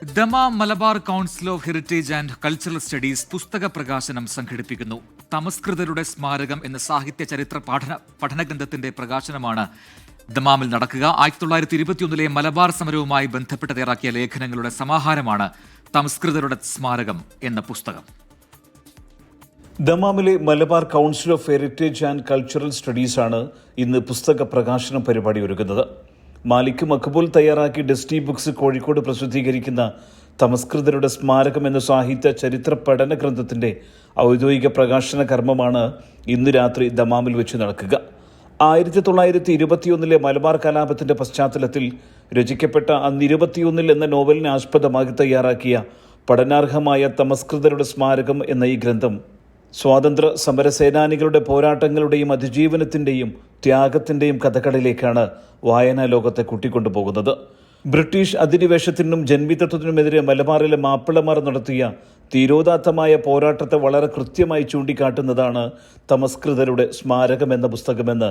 Dammam Malabar council of heritage and cultural studies പുസ്തക പ്രകാശനം സംഘടിപ്പിക്കുന്നു. തമസ്കൃതരുടെ സ്മാരകം എന്ന സാഹിത്യ ചരിത്ര പഠനഗ്രന്ഥത്തിന്റെ പ്രകാശനമാണ് ദമാമിൽ നടക്കുക. 1921 മലബാർ സമരവുമായി ബന്ധപ്പെട്ട് തയ്യാറാക്കിയ ലേഖനങ്ങളുടെ സമാഹാരമാണ് തമസ്കൃതരുടെ സ്മാരകം എന്ന പുസ്തകം. ദമാമിലെ Malabar council of heritage and cultural സ്റ്റഡീസാണ് ഇന്ന് പുസ്തക പ്രകാശന പരിപാടി ഒരുക്കുന്നത്. മാലിക് മഖബൂൽ തയ്യാറാക്കി ഡെസ്റ്റി ബുക്സ് കോഴിക്കോട് പ്രസിദ്ധീകരിക്കുന്ന തമസ്കൃതരുടെ സ്മാരകം എന്ന സാഹിത്യ ചരിത്ര പഠന ഗ്രന്ഥത്തിന്റെ ഔദ്യോഗിക പ്രകാശന കർമ്മമാണ് ഇന്ന് രാത്രി ദമാമിൽ വെച്ച് നടക്കുക. 1921 മലബാർ കലാപത്തിന്റെ പശ്ചാത്തലത്തിൽ രചിക്കപ്പെട്ട അന്ന് 21 എന്ന നോവലിനെ ആസ്പദമാക്കി തയ്യാറാക്കിയ പഠനാർഹമായ തമസ്കൃതരുടെ സ്മാരകം എന്ന ഈ ഗ്രന്ഥം സ്വാതന്ത്ര്യ സമരസേനാനികളുടെ പോരാട്ടങ്ങളുടെയും അതിജീവനത്തിൻ്റെയും ത്യാഗത്തിൻ്റെയും കഥകളിലേക്കാണ് വായനാ ലോകത്തെ കൂട്ടിക്കൊണ്ടുപോകുന്നത്. ബ്രിട്ടീഷ് അധിനിവേശത്തിനും ജന്മിത്തത്വത്തിനുമെതിരെ മലബാറിലെ മാപ്പിളമാർ നടത്തിയ തീരോദാത്തമായ പോരാട്ടത്തെ വളരെ കൃത്യമായി ചൂണ്ടിക്കാട്ടുന്നതാണ് തമസ്കൃതരുടെ സ്മാരകം എന്ന പുസ്തകമെന്ന്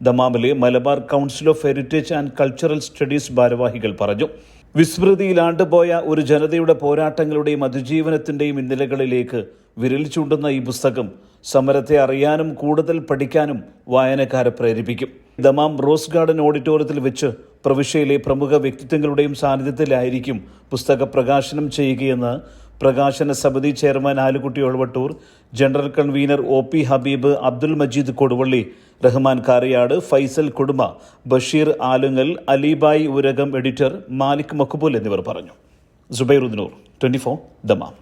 ദമാമിലെ Malabar council of heritage and cultural studies ഭാരവാഹികൾ പറഞ്ഞു. വിസ്മൃതിയിലാണ്ടുപോയ ഒരു ജനതയുടെ പോരാട്ടങ്ങളുടെയും അതിജീവനത്തിൻ്റെയും ഇന്നലകളിലേക്ക് വിരൽ ചൂണ്ടുന്ന ഈ പുസ്തകം സമരത്തെ അറിയാനും കൂടുതൽ പഠിക്കാനും വായനക്കാരെ പ്രേരിപ്പിക്കും. ദമാം റോസ് ഗാർഡൻ ഓഡിറ്റോറിയത്തിൽ വെച്ച് പ്രവിശ്യയിലെ പ്രമുഖ വ്യക്തിത്വങ്ങളുടെയും സാന്നിധ്യത്തിലായിരിക്കും പുസ്തക പ്രകാശനം ചെയ്യുകയെന്ന് പ്രകാശന സമിതി chairman Alukutty Olavattur, general convener OP Habeeb, Abdul Majeed Koduvally, Rahman Karayad, Faisal Kuduma, Basheer Alungal, Alibai Urakam, editor Malik Maqbool എന്നിവർ പറഞ്ഞു. സുബൈറുദ്ദീൻ, 24 ദമാം.